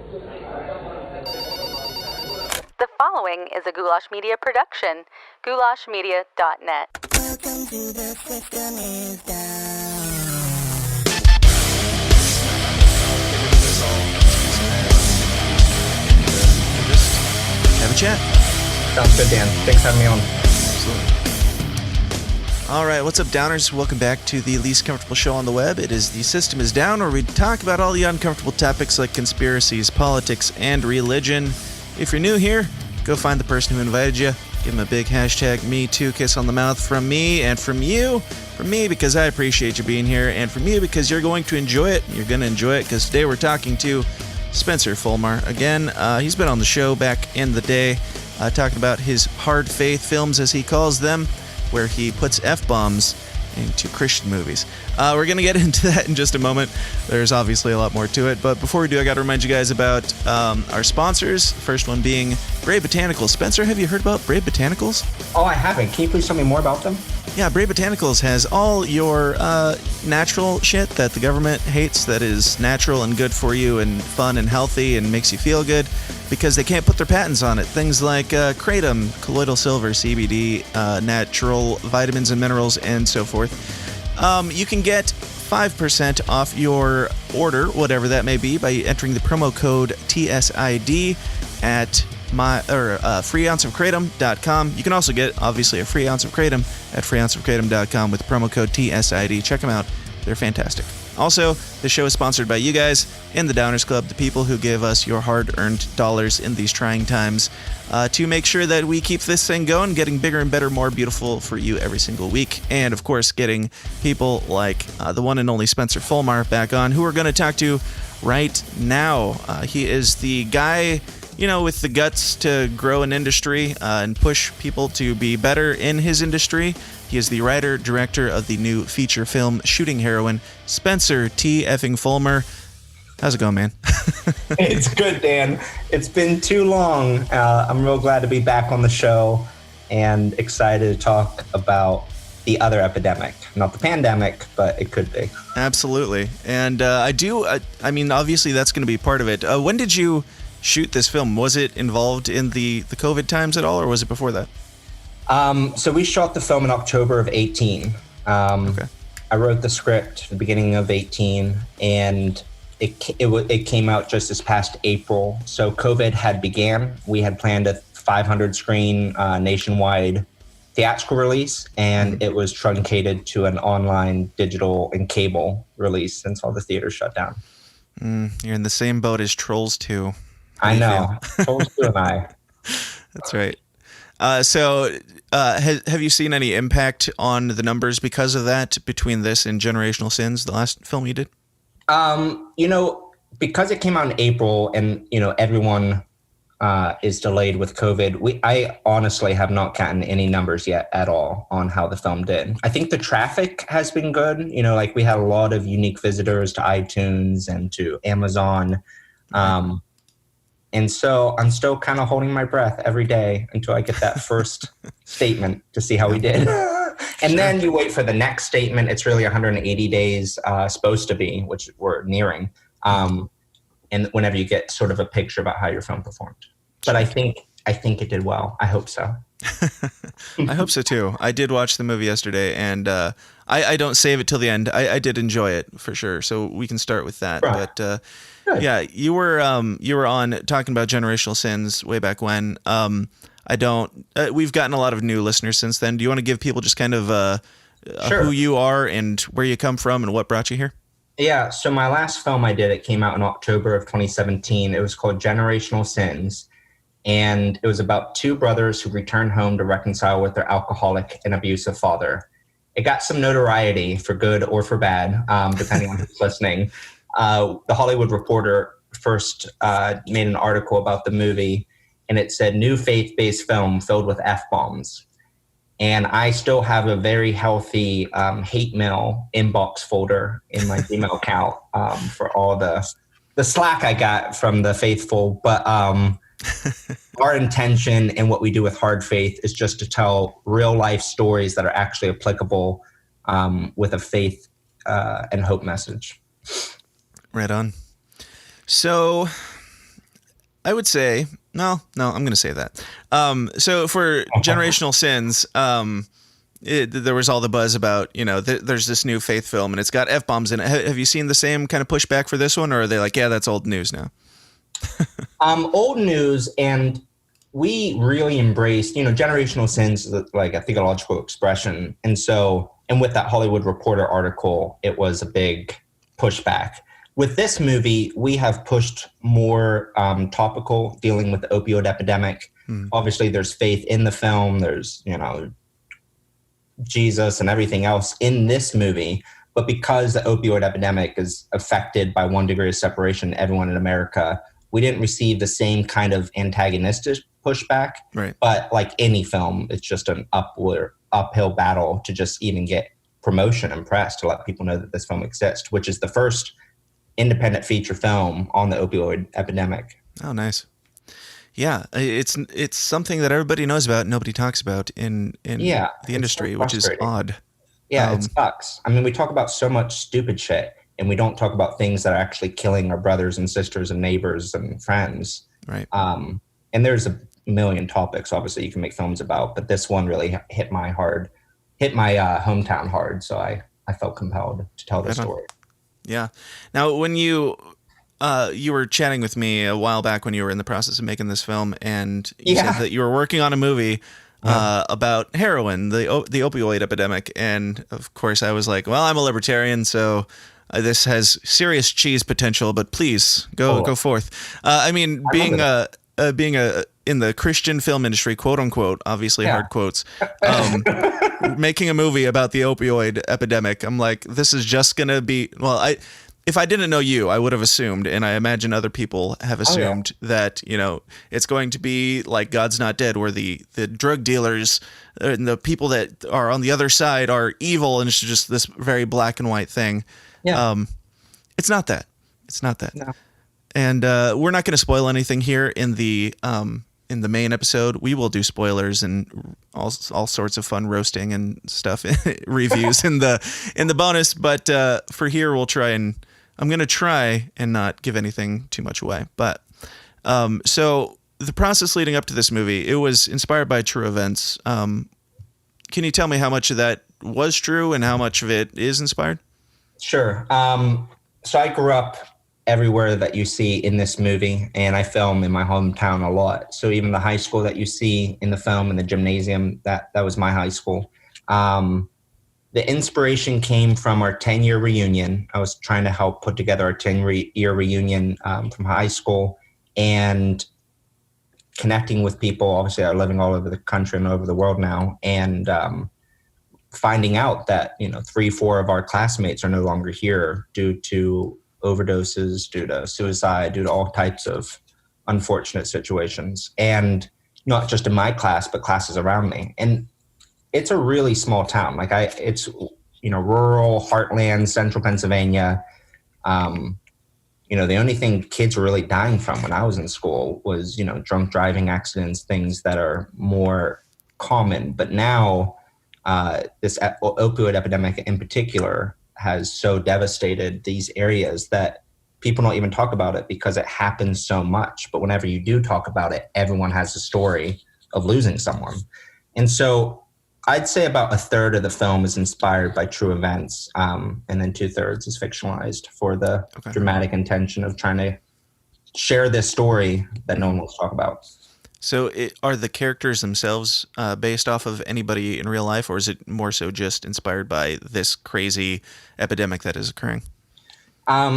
The following is a Goulash Media production. goulashmedia.net. Welcome to the System is Down. Have a chat. Sounds good, Dan. Thanks for having me on. Absolutely. All right, what's up, Downers? Welcome back to the least comfortable show on the web. It is The System is Down, where we talk about all the uncomfortable topics like conspiracies, politics, and religion. If you're new here, go find the person who invited you. Give him a big hashtag #MeToo kiss on the mouth from me and from you. From me because I appreciate you being here, and from you because you're going to enjoy it. You're going to enjoy it because today we're talking to Spencer Folmar. Again, he's been on the show back in the day, talking about his hard faith films, as he calls them, where he puts F-bombs into Christian movies. We're going to get into that in just a moment. There's obviously a lot more to it, but before we do, I got to remind you guys about our sponsors. First one being Brave Botanicals. Spencer, have you heard about Brave Botanicals? Oh, I haven't. Can you please tell me more about them? Yeah, Brave Botanicals has all your natural shit that the government hates, that is natural and good for you and fun and healthy and makes you feel good, because they can't put their patents on it. Things like kratom, colloidal silver, CBD, natural vitamins and minerals, and so forth. You can get 5% off your order, whatever that may be, by entering the promo code TSID at freeounceofkratom.com. You can also get, obviously, a free ounce of kratom at freeounceofkratom.com with promo code TSID. Check them out. They're fantastic. Also, the show is sponsored by you guys in the Downers Club, the people who give us your hard-earned dollars in these trying times, to make sure that we keep this thing going, getting bigger and better, more beautiful for you every single week. And, of course, getting people like the one and only Spencer Folmar back on, who we're going to talk to right now. He is the guy, you know, with the guts to grow an industry and push people to be better in his industry. He is the writer, director of the new feature film Shooting Heroin, Spencer T. effing Folmar. How's it going, man? It's good, Dan. It's been too long. I'm real glad to be back on the show and excited to talk about the other epidemic. Not the pandemic, but it could be. Absolutely. And I mean, obviously that's going to be part of it. When did you shoot this film? Was it involved in the COVID times at all, or was it before that? So we shot the film in October of 18. Okay. I wrote the script at the beginning of 18, and it came out just this past April. So COVID had began. We had planned a 500-screen nationwide theatrical release, and it was truncated to an online, digital, and cable release since all the theaters shut down. You're in the same boat as Trolls 2. I know. Trolls 2 and I. That's right. So have you seen any impact on the numbers because of that between this and Generational Sins, the last film you did? You know, because it came out in April and, you know, everyone is delayed with COVID, I honestly have not gotten any numbers yet at all on how the film did. I think the traffic has been good. You know, like we had a lot of unique visitors to iTunes and to Amazon. And so I'm still kind of holding my breath every day until I get that first statement to see how we did. And then you wait for the next statement. It's really 180 days supposed to be, which we're nearing. And whenever you get sort of a picture about how your film performed. But I think it did well. I hope so. I hope so too. I did watch the movie yesterday, and I don't save it till the end. I did enjoy it for sure. So we can start with that. Right. But yeah, you were on talking about Generational Sins way back when. We've gotten a lot of new listeners since then. Do you want to give people just kind of Sure. who you are and where you come from and what brought you here? Yeah. So my last film I did, it came out in October of 2017. It was called Generational Sins. And it was about two brothers who returned home to reconcile with their alcoholic and abusive father. It got some notoriety for good or for bad, depending on who's listening. The Hollywood Reporter first made an article about the movie, and it said, "New faith-based film filled with F-bombs." And I still have a very healthy hate mail inbox folder in my Gmail account for all the slack I got from the faithful. But our intention and what we do with Hard Faith is just to tell real life stories that are actually applicable with a faith and hope message. Right on. So I would say no. I'm going to say that. So for Generational Sins, there was all the buzz about, there's this new faith film and it's got F-bombs in it. Have you seen the same kind of pushback for this one, or are they like, yeah, that's old news now? Old news, and we really embraced, Generational Sins is like a theological expression. And with that Hollywood Reporter article, it was a big pushback. With this movie, we have pushed more topical, dealing with the opioid epidemic. Obviously, there's faith in the film. There's, Jesus and everything else in this movie. But because the opioid epidemic is affected by 1 degree of separation, everyone in America, we didn't receive the same kind of antagonistic pushback. Right. But like any film, it's just an uphill battle to just even get promotion and press to let people know that this film exists, which is the first independent feature film on the opioid epidemic. Oh, nice. Yeah, it's something that everybody knows about, nobody talks about in the industry, so which is odd. Yeah, it sucks. I mean, we talk about so much stupid shit, and we don't talk about things that are actually killing our brothers and sisters and neighbors and friends. Right. And there's a million topics, obviously, you can make films about, but this one really hit my hometown hard, so I felt compelled to tell the story. Yeah. Now, when you were chatting with me a while back when you were in the process of making this film, and you said that you were working on a movie about heroin, the opioid epidemic. And of course I was like, well, I'm a libertarian, so this has serious cheese potential, but please go forth. I mean, being in the Christian film industry, quote unquote, obviously hard quotes, making a movie about the opioid epidemic, I'm like, this is just going to be, if I didn't know you, I would have assumed, and I imagine other people have assumed that, it's going to be like God's Not Dead, where the drug dealers and the people that are on the other side are evil, and it's just this very black and white thing. Yeah. It's not that. No. And we're not going to spoil anything here in the main episode. We will do spoilers and all sorts of fun roasting and stuff, reviews in the bonus. But for here, I'm going to try and not give anything too much away. But so the process leading up to this movie, it was inspired by true events. Can you tell me how much of that was true and how much of it is inspired? Sure. So I grew up everywhere that you see in this movie, and I film in my hometown a lot. So even the high school that you see in the film and the gymnasium, that was my high school. The inspiration came from our 10-year reunion. I was trying to help put together our 10-year reunion from high school, and connecting with people, obviously, that are living all over the country and over the world now, and finding out that 3-4 of our classmates are no longer here due to overdoses, due to suicide, due to all types of unfortunate situations, and not just in my class, but classes around me. And it's a really small town. It's rural, heartland, central Pennsylvania. The only thing kids were really dying from when I was in school was, drunk driving accidents, things that are more common. But now this opioid epidemic in particular has so devastated these areas that people don't even talk about it because it happens so much. But whenever you do talk about it, everyone has a story of losing someone. And so I'd say about a third of the film is inspired by true events, and then 2/3 is fictionalized for the dramatic intention of trying to share this story that no one wants to talk about. So are the characters themselves based off of anybody in real life, or is it more so just inspired by this crazy epidemic that is occurring?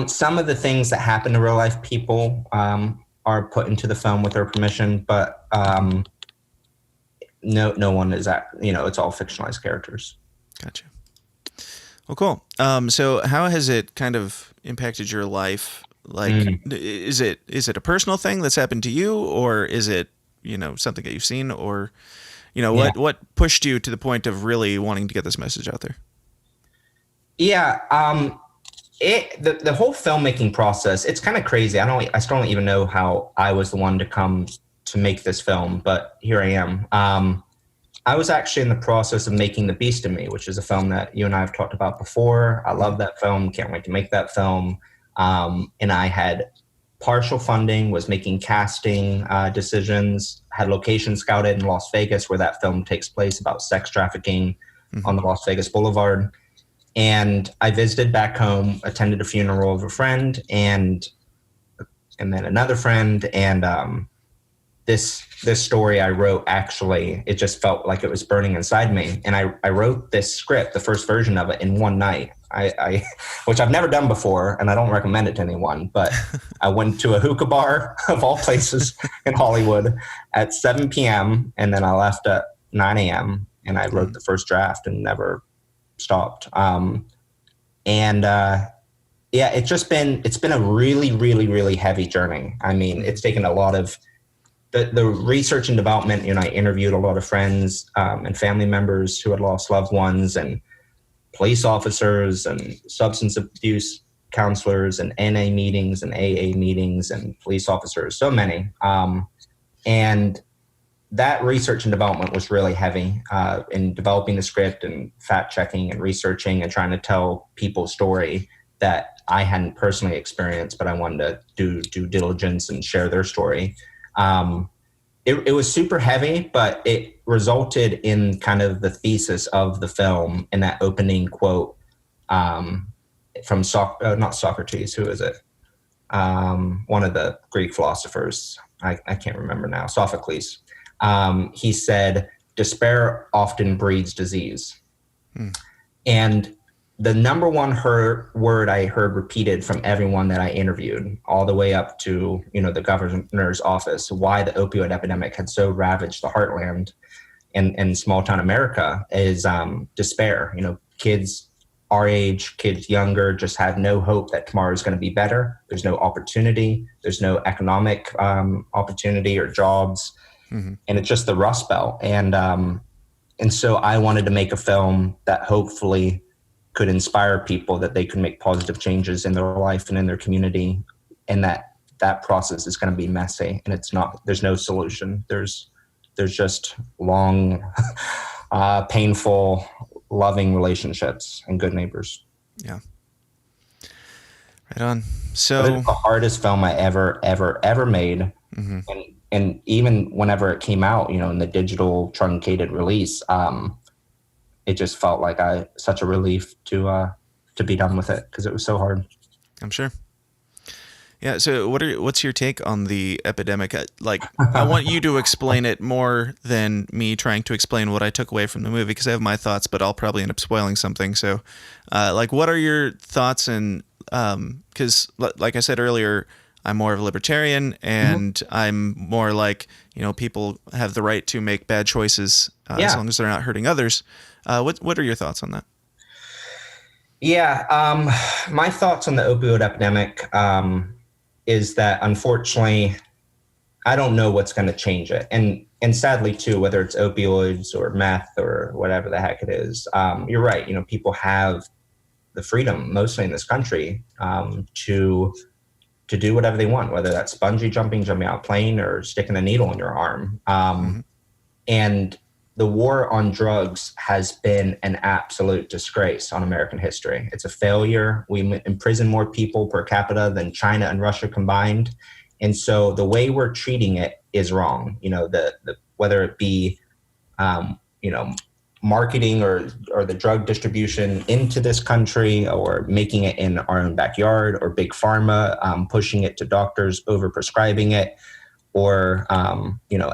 Some of the things that happen to real life people are put into the film with their permission, but no one is it's all fictionalized characters. Gotcha. Well, cool. So how has it kind of impacted your life? Is it a personal thing that's happened to you, or is it, something that you've seen, or, what pushed you to the point of really wanting to get this message out there? Yeah. The whole filmmaking process, it's kind of crazy. I still don't even know how I was the one to come to make this film, but here I am. I was actually in the process of making The Beast in Me, which is a film that you and I have talked about before. I love that film. Can't wait to make that film. And I had partial funding, was making casting decisions, had location scouted in Las Vegas where that film takes place about sex trafficking on the Las Vegas Boulevard. And I visited back home, attended a funeral of a friend and then another friend. And this story I wrote, actually, it just felt like it was burning inside me. And I wrote this script, the first version of it, in one night. I which I've never done before, and I don't recommend it to anyone, but I went to a hookah bar, of all places, in Hollywood at 7 p.m., and then I left at 9 a.m., and I wrote the first draft and never stopped. It's been a really, really, really heavy journey. I mean, it's taken a lot of the research and development. I interviewed a lot of friends and family members who had lost loved ones, and police officers and substance abuse counselors and NA meetings and AA meetings and police officers, so many. And that research and development was really heavy in developing the script and fact checking and researching and trying to tell people's story that I hadn't personally experienced, but I wanted to do due diligence and share their story. It was super heavy, but it resulted in kind of the thesis of the film in that opening quote from not Socrates, who is it? One of the Greek philosophers. I can't remember now. Sophocles. He said, "Despair often breeds disease." And the number one word I heard repeated from everyone that I interviewed, all the way up to, the governor's office, why the opioid epidemic had so ravaged the heartland in small town America, is despair. Kids our age, kids younger, just have no hope that tomorrow is going to be better. There's no opportunity. There's no economic opportunity or jobs. And it's just the Rust Belt. And so I wanted to make a film that hopefully could inspire people that they could make positive changes in their life and in their community, and that process is going to be messy, and there's no solution. There's just long, painful, loving relationships and good neighbors. Yeah. Right on. So but it's the hardest film I ever made. And even whenever it came out, in the digital truncated release, it just felt like such a relief to be done with it, because it was so hard. I'm sure. Yeah. So what's your take on the epidemic? I want you to explain it more than me trying to explain what I took away from the movie, because I have my thoughts, but I'll probably end up spoiling something. So, what are your thoughts? And because, like I said earlier, I'm more of a libertarian, and I'm more like, people have the right to make bad choices as long as they're not hurting others. What are your thoughts on that? Yeah, my thoughts on the opioid epidemic is that, unfortunately, I don't know what's going to change it. And sadly, too, whether it's opioids or meth or whatever the heck it is, you're right. People have the freedom, mostly in this country, to do whatever they want, whether that's bungee jumping out a plane, or sticking a needle in your arm. And the war on drugs has been an absolute disgrace on American history. It's a failure. We imprison more people per capita than China and Russia combined. And so the way we're treating it is wrong. Whether it be, marketing or the drug distribution into this country, or making it in our own backyard, or big pharma pushing it to doctors, over prescribing it, or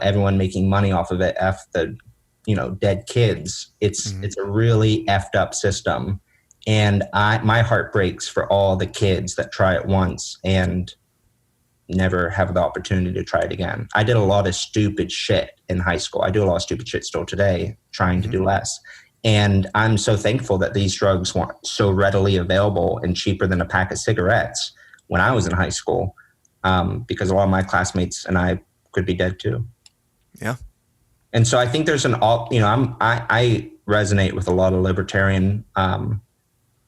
everyone making money off of it, the dead kids. It's a really effed up system, and my heart breaks for all the kids that try it once and never have the opportunity to try it again. I did a lot of stupid shit in high school. I do a lot of stupid shit still today, trying to do less. And I'm so thankful that these drugs weren't so readily available and cheaper than a pack of cigarettes when I was in high school, because a lot of my classmates and I could be dead too. Yeah. And so I think there's I resonate with a lot of libertarian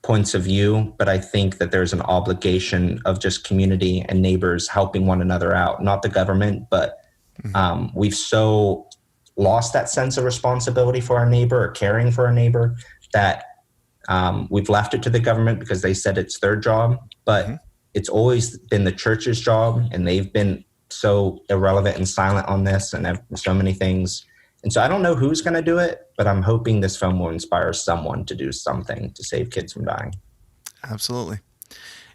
points of view, but I think that there's an obligation of just community and neighbors helping one another out, not the government, but we've so lost that sense of responsibility for our neighbor, or caring for our neighbor, that we've left it to the government because they said it's their job. But it's always been the church's job, and they've been so irrelevant and silent on this and have so many things. And so I don't know who's going to do it, but I'm hoping this film will inspire someone to do something to save kids from dying. Absolutely.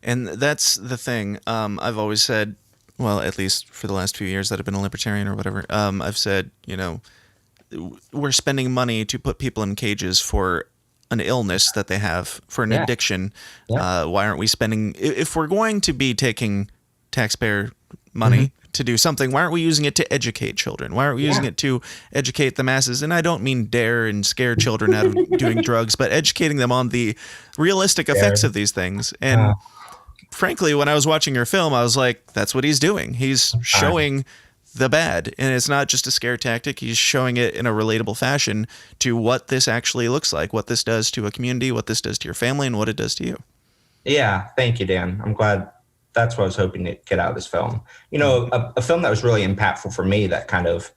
And that's the thing. I've always said, well, at least for the last few years that I've been a libertarian or whatever, I've said, we're spending money to put people in cages for an illness that they have, for an addiction. Yeah. Why aren't we spending, if we're going to be taking taxpayer money to do something, why aren't we using it to educate children? Why aren't we using it to educate the masses? And I don't mean dare and scare children out of doing drugs, but educating them on the realistic effects of these things. And frankly, when I was watching your film, I was like, that's what he's doing. He's showing the bad, and it's not just a scare tactic. He's showing it in a relatable fashion to what this actually looks like, what this does to a community, what this does to your family, and what it does to you. Yeah, thank you, Dan. I'm glad. That's what I was hoping to get out of this film. A film that was really impactful for me, that kind of,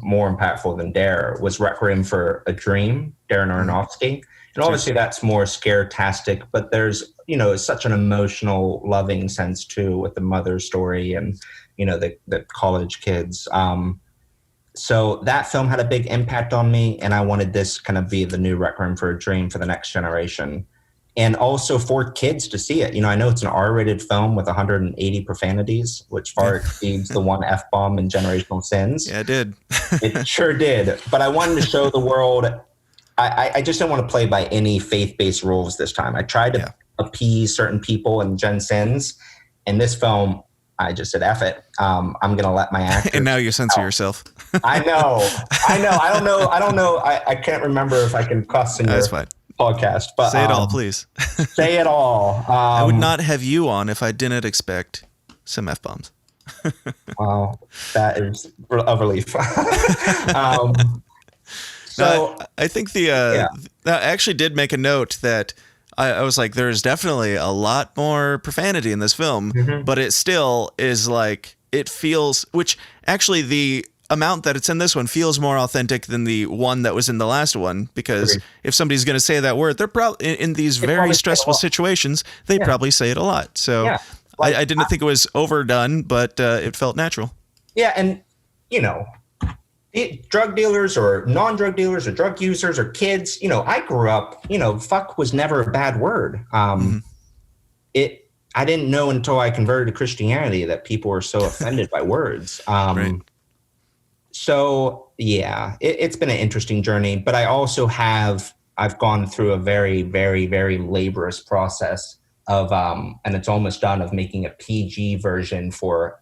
more impactful than Dare, was Requiem for a Dream, Darren Aronofsky. And obviously that's more scare-tastic, but there's, such an emotional, loving sense too, with the mother story and, the college kids. So that film had a big impact on me, and I wanted this kind of be the new Requiem for a Dream for the next generation. And also for kids to see it. I know it's an R-rated film with 180 profanities, which far exceeds the one F-bomb in Generational Sins. Yeah, it did. It sure did. But I wanted to show the world, I just didn't want to play by any faith-based rules this time. I tried to appease certain people in Gen Sins. In this film, I just said, F it. I'm going to let my actors. And now you censor yourself. I know. I don't know. I can't remember if I can cuss in That's your fine. podcast, but say it all, please. Say it all. I would not have you on if I didn't expect some F-bombs. Wow, that is a relief. So I think I actually did make a note that I was like, there's definitely a lot more profanity in this film, but it still is like, it feels, which actually the amount that it's in this one feels more authentic than the one that was in the last one, because if somebody's going to say that word, they're probably in these very stressful situations, they probably say it a lot. So I didn't think it was overdone, but it felt natural. Yeah. And drug dealers or non-drug dealers or drug users or kids, I grew up, fuck was never a bad word. I didn't know until I converted to Christianity that people were so offended by words. So it's been an interesting journey, but I also I've gone through a very, very, very laborious process of, and it's almost done, of making a PG version for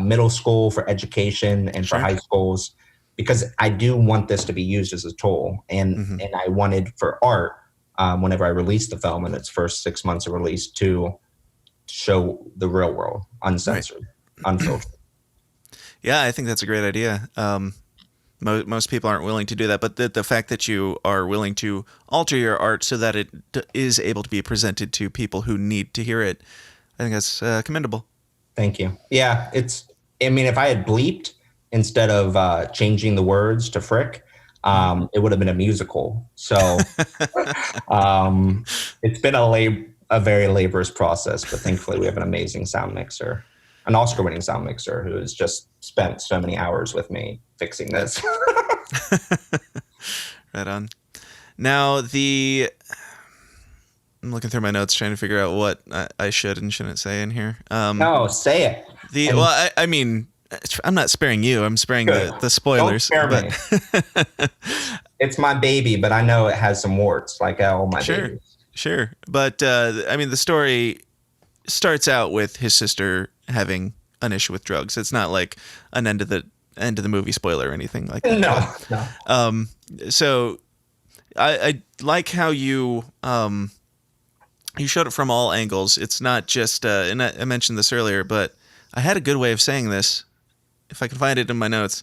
middle school, for education, and for high schools, because I do want this to be used as a tool. And I wanted for art, whenever I released the film in its first 6 months of release, to show the real world, uncensored, unfiltered. Yeah, I think that's a great idea. Most people aren't willing to do that, but the fact that you are willing to alter your art so that it is able to be presented to people who need to hear it, I think that's commendable. Thank you. Yeah, if I had bleeped instead of changing the words to frick, it would have been a musical. So it's been a very laborious process, but thankfully we have an amazing sound mixer. An Oscar-winning sound mixer who has just spent so many hours with me fixing this. Right on. Now, I'm looking through my notes trying to figure out what I should and shouldn't say in here. No, say it. I mean, I'm not sparing you. I'm sparing the spoilers. Don't spare me. It's my baby, but I know it has some warts, like all my babies. Sure. But, the story starts out with his sister having an issue with drugs. It's not like an end of the movie spoiler or anything like that. No. So I like how you showed it from all angles. It's not just and I mentioned this earlier, but I had a good way of saying this, if I can find it in my notes.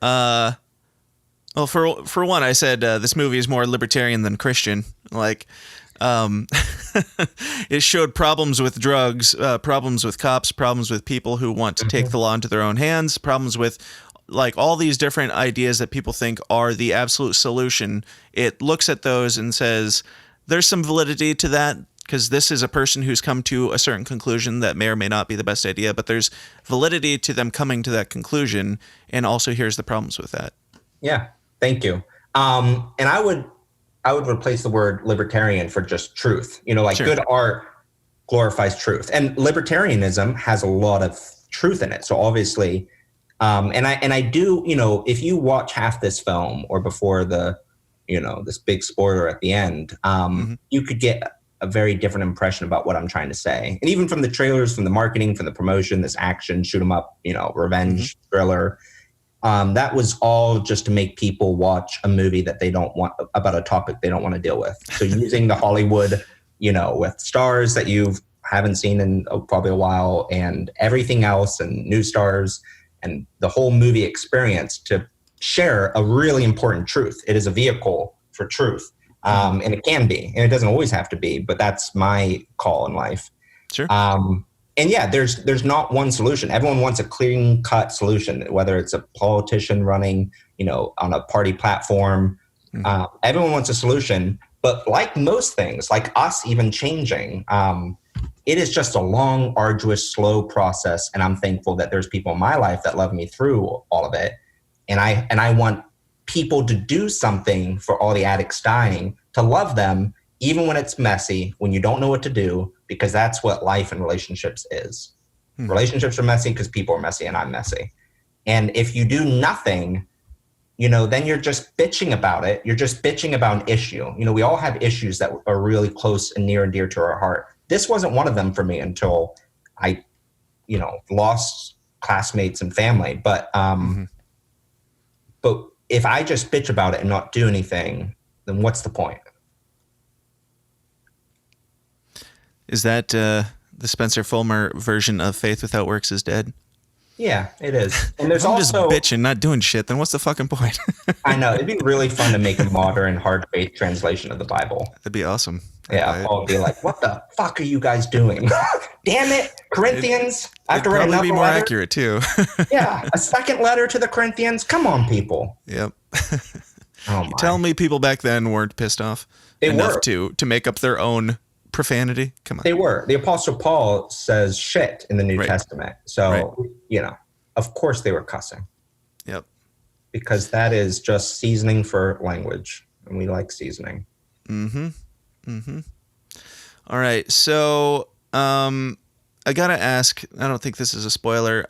Well, for one, I said this movie is more libertarian than Christian. Like, it showed problems with drugs, problems with cops, problems with people who want to take the law into their own hands, problems with like all these different ideas that people think are the absolute solution. It looks at those and says, there's some validity to that Because this is a person who's come to a certain conclusion that may or may not be the best idea, but there's validity to them coming to that conclusion, and also here's the problems with that. Yeah, thank you. And I would replace the word libertarian for just truth. Like Sure. good art glorifies truth, and libertarianism has a lot of truth in it. So obviously, and I do, if you watch half this film or before the, this big spoiler at the end, you could get a very different impression about what I'm trying to say. And even from the trailers, from the marketing, from the promotion, this action, shoot 'em up, revenge thriller, that was all just to make people watch a movie that they don't want, about a topic they don't want to deal with. So using the Hollywood, with stars that you haven't seen in probably a while, and everything else, and new stars, and the whole movie experience to share a really important truth. It is a vehicle for truth. And it can be, and it doesn't always have to be, but that's my call in life. Sure. And yeah, there's not one solution. Everyone wants a clean cut solution, whether it's a politician running, on a party platform. Everyone wants a solution, but like most things, like us even changing, it is just a long, arduous, slow process. And I'm thankful that there's people in my life that love me through all of it. And I want people to do something for all the addicts dying, to love them, even when it's messy, when you don't know what to do, because that's what life and relationships is. Relationships are messy because people are messy, and I'm messy. And if you do nothing, then you're just bitching about it. You're just bitching about an issue. We all have issues that are really close and near and dear to our heart. This wasn't one of them for me until I, lost classmates and family. But if I just bitch about it and not do anything, then what's the point? Is that the Spencer Folmar version of Faith Without Works is Dead? Yeah, it is. And there's I'm also just bitching, not doing shit, then what's the fucking point? I know. It'd be really fun to make a modern hard faith translation of the Bible. That'd be awesome. Yeah, I'll be like, what the fuck are you guys doing? Damn it, Corinthians. I have to write another be more letter. accurate too. Yeah, a second letter to the Corinthians. Come on, people. Yep. Oh my. Tell me people back then weren't pissed off enough to make up their own profanity. Come on. They were. The Apostle Paul says shit in the New Testament. So, of course they were cussing. Yep. Because that is just seasoning for language. And we like seasoning. All right. So, I gotta ask, I don't think this is a spoiler.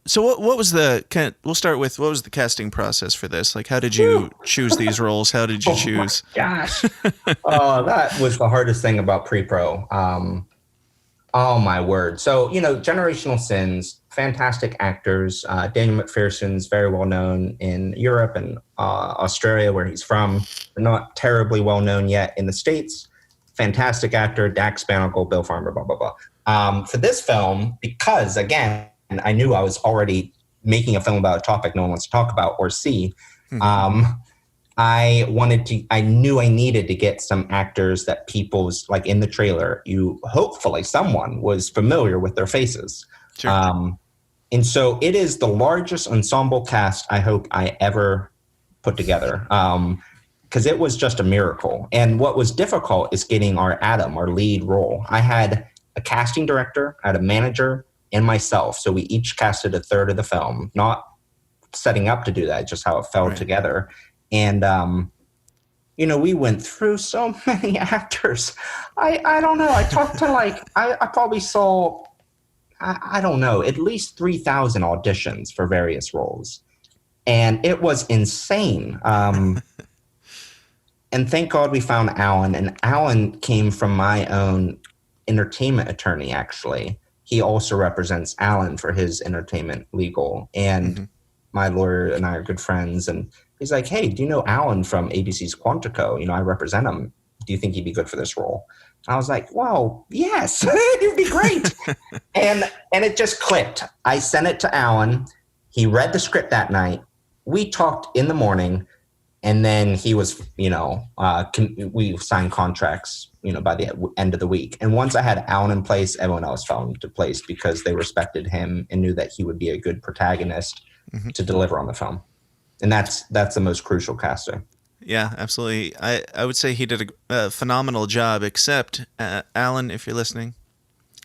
So what was we'll start with, what was the casting process for this? Like, how did you choose these roles? How did you choose? Gosh. That was the hardest thing about pre-pro. Oh my word. So, Generational Sins, fantastic actors. Daniel McPherson's very well known in Europe and Australia, where he's from. Not terribly well known yet in the States. Fantastic actor, Dax Spanagle, Bill Farmer, blah, blah, blah. For this film, because again, I knew I was already making a film about a topic no one wants to talk about or see. I knew I needed to get some actors that people's, like in the trailer, hopefully someone was familiar with their faces. Sure. And so it is the largest ensemble cast I hope I ever put together. Because it was just a miracle. And what was difficult is getting our Adam, our lead role. I had a casting director, I had a manager, and myself. So we each casted a third of the film, not setting up to do that, just how it fell together. And, we went through so many actors. I don't know. I talked to I probably saw, I don't know, at least 3,000 auditions for various roles. And it was insane. And thank God we found Alan. And Alan came from my own entertainment attorney, actually. He also represents Alan for his entertainment legal. And my lawyer and I are good friends. And he's like, hey, do you know Alan from ABC's Quantico? I represent him. Do you think he'd be good for this role? And I was like, wow, yes, it'd be great. and it just clicked. I sent it to Alan. He read the script that night. We talked in the morning. And then he was, we signed contracts, by the end of the week. And once I had Alan in place, everyone else fell into place because they respected him and knew that he would be a good protagonist to deliver on the film. And that's the most crucial casting. Yeah, absolutely. I would say he did a phenomenal job, except, Alan, if you're listening,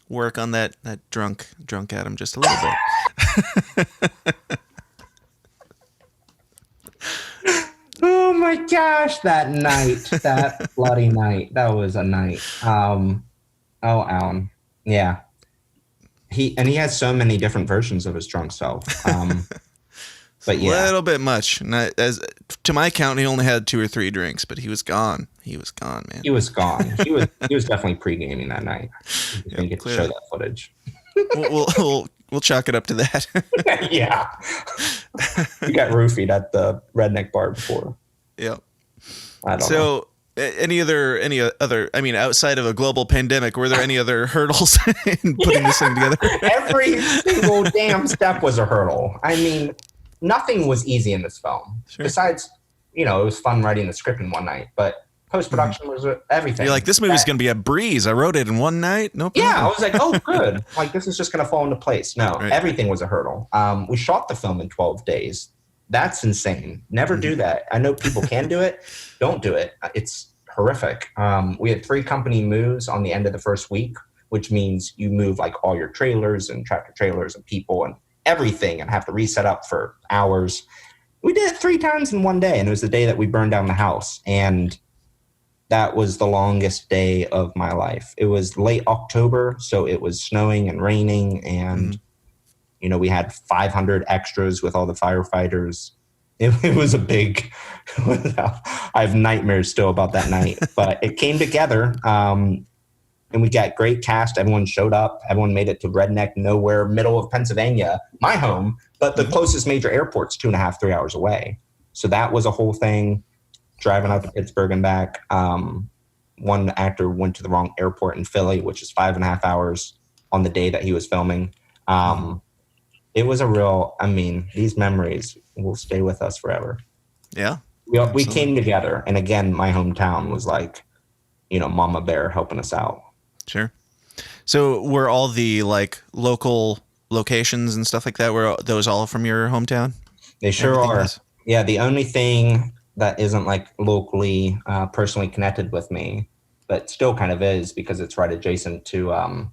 work on that drunk Adam just a little bit. Oh my gosh, that night, that bloody night. That was a night. Oh, Alan. Yeah. He has so many different versions of his drunk self. It's a But yeah, little bit much. As to my count, he only had 2 or 3 drinks, but he was gone. He was gone, man. he was gone. He was definitely pre-gaming that night. We just didn't Yep, get to show clearly. that footage. We'll chalk it up to that. Yeah. We got roofied at the redneck bar before. Yep. I don't know. So, any other? I mean, outside of a global pandemic, were there any other hurdles in putting this thing together? Every single damn step was a hurdle. I mean, nothing was easy in this film. Sure. Besides, it was fun writing the script in one night, but post-production was everything. You're like, this movie's going to be a breeze. I wrote it in one night. No problem. Yeah, I was like, oh, good. Like, this is just going to fall into place. No, Right. Everything was a hurdle. We shot the film in 12 days. That's insane. Never do that. I know people can do it. Don't do it. It's horrific. We had 3 company moves on the end of the first week, which means you move like all your trailers and tractor trailers and people and everything and have to reset up for hours. We did it 3 times in one day, and it was the day that we burned down the house. And that was the longest day of my life. It was late October, so it was snowing and raining, and we had 500 extras with all the firefighters. It was a big. I have nightmares still about that night, but it came together, and we got great cast. Everyone showed up. Everyone made it to redneck nowhere, middle of Pennsylvania, my home, but the closest major airport's 2.5, 3 hours away. So that was a whole thing. Driving out to Pittsburgh and back. One actor went to the wrong airport in Philly, which is 5.5 hours on the day that he was filming. It was a real, these memories will stay with us forever. Yeah. We came together. And again, my hometown was like, Mama Bear helping us out. Sure. So were all the local locations and stuff like that, were those all from your hometown? They sure Everything are. was? Yeah, the only thing that isn't locally personally connected with me, but still kind of is because it's right adjacent to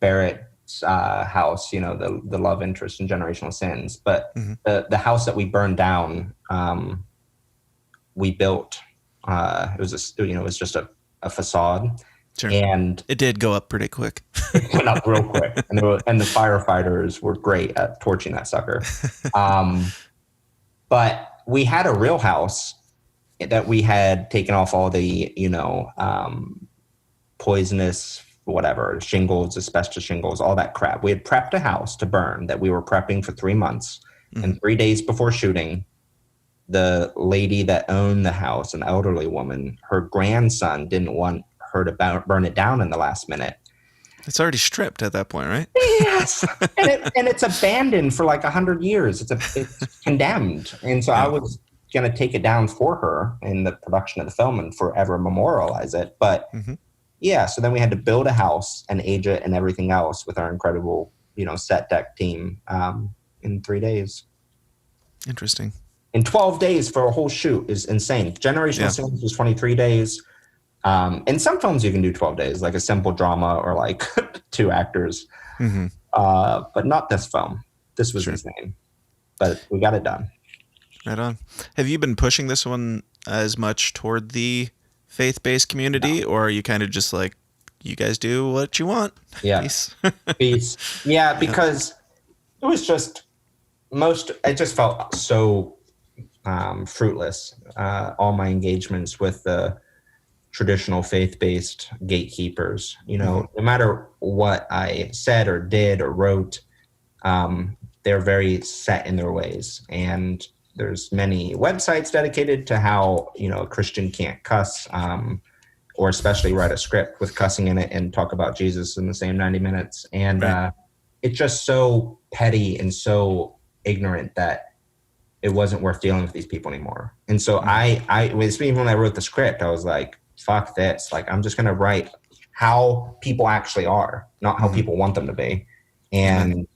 Barrett's house, the love interest in Generational Sins. But the house that we burned down, we built. It was just a facade. Sure. And it did go up pretty quick. It went up real quick, and the firefighters were great at torching that sucker. But we had a real house that we had taken off all the, poisonous, whatever, shingles, asbestos shingles, all that crap. We had prepped a house to burn that we were prepping for 3 months. And 3 days before shooting, the lady that owned the house, an elderly woman, her grandson didn't want her to burn it down in the last minute. It's already stripped at that point, right? Yes, and it's abandoned for 100 years. It's condemned, and so I was going to take it down for her in the production of the film and forever memorialize it. But so then we had to build a house and age it and everything else with our incredible, set deck team in 3 days. Interesting. In 12 days for a whole shoot is insane. Generational Sins was 23 days. In some films you can do 12 days, like a simple drama or 2 actors. But not this film. This was insane. But we got it done. Right on. Have you been pushing this one as much toward the faith-based community, or are you kind of just like, you guys do what you want? Yeah. Peace. Peace. Yeah, because it was just it just felt so fruitless. All my engagements with the traditional faith-based gatekeepers, no matter what I said or did or wrote, they're very set in their ways. And there's many websites dedicated to how, a Christian can't cuss, or especially write a script with cussing in it and talk about Jesus in the same 90 minutes. And it's just so petty and so ignorant that it wasn't worth dealing with these people anymore. And so even when I wrote the script, I was like, fuck this. I'm just going to write how people actually are, not how people want them to be. And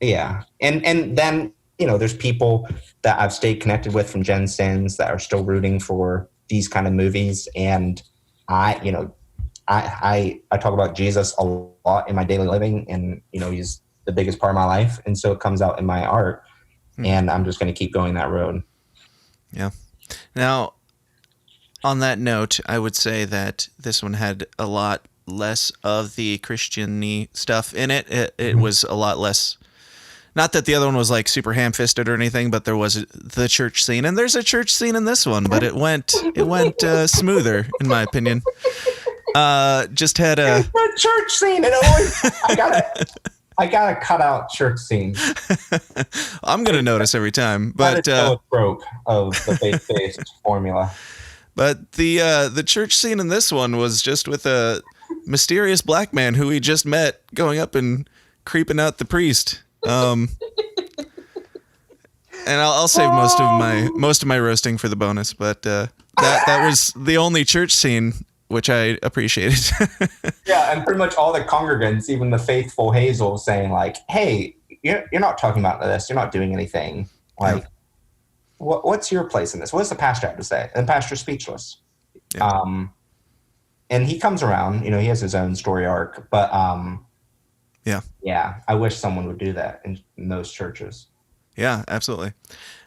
and then, there's people that I've stayed connected with from Gen Sins that are still rooting for these kind of movies. And I talk about Jesus a lot in my daily living, and, he's the biggest part of my life. And so it comes out in my art, and I'm just going to keep going that road. Yeah. Now, on that note, I would say that this one had a lot less of the Christian-y stuff in it. It was a lot less. Not that the other one was like super ham-fisted or anything, but there was the church scene, and there's a church scene in this one, but it went smoother, in my opinion. Just had a church scene. It always I gotta cut out church scenes. I'm gonna notice every time, but a trope of the faith-based formula. But the church scene in this one was just with a mysterious black man who he just met going up and creeping out the priest. And I'll save most of my roasting for the bonus, but that was the only church scene which I appreciated. Yeah, and pretty much all the congregants, even the faithful Hazel, saying like, "Hey, you're not talking about this. You're not doing anything. Like, what's your place in this? What does the pastor have to say?" And the pastor's speechless. Yeah. And he comes around. He has his own story arc, but yeah, I wish someone would do that in those churches. Yeah, absolutely.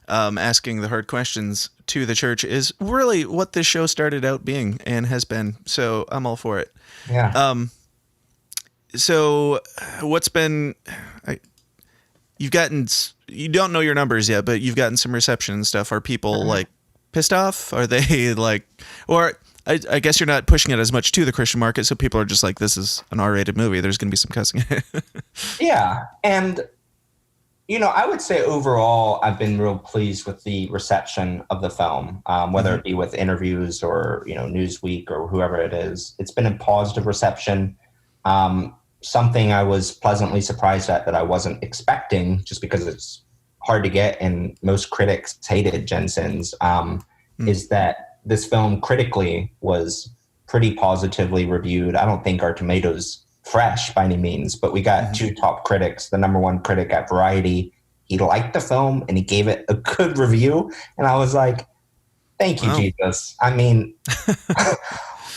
Asking the hard questions to the church is really what this show started out being and has been. So I'm all for it. Yeah. So what's been? You don't know your numbers yet, but you've gotten some reception and stuff. Are people like pissed off? Are they like, or I guess you're not pushing it as much to the Christian market, so people are just like, this is an R-rated movie. There's going to be some cussing. Yeah, and I would say overall, I've been real pleased with the reception of the film, whether it be with interviews or Newsweek or whoever it is. It's been a positive reception. Something I was pleasantly surprised at that I wasn't expecting, just because it's hard to get and most critics hated Gen Sins, is that this film critically was pretty positively reviewed. I don't think our tomatoes fresh by any means, but we got two top critics. The number one critic at Variety, he liked the film and he gave it a good review. And I was like, thank you, Jesus. I mean,